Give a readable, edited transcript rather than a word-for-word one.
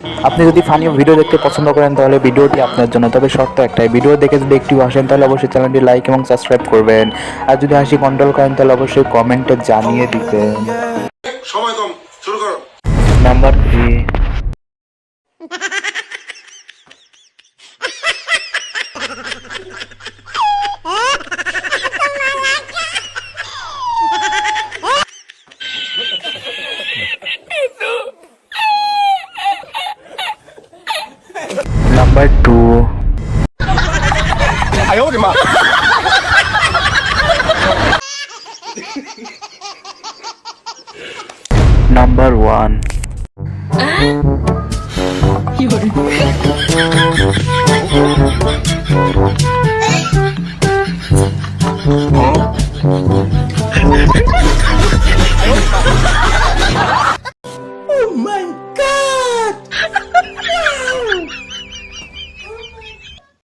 আপনি যদি funny video দেখতে পছন্দ করেন তাহলে ভিডিওটি আপনার জন্য, তবে শর্ত একটাই, ভিডিও দেখে যদি একটু হাসেন তাহলে অবশ্যই চ্যানেলটি লাইক এবং সাবস্ক্রাইব করবেন, আর যদি হাসি কন্ট্রোল করেন তাহলে অবশ্যই কমেন্টে জানিয়ে দিবেন। সময় কম, শুরু করো। নাম্বার 3। নাম্বার 2। নাম্বার 1।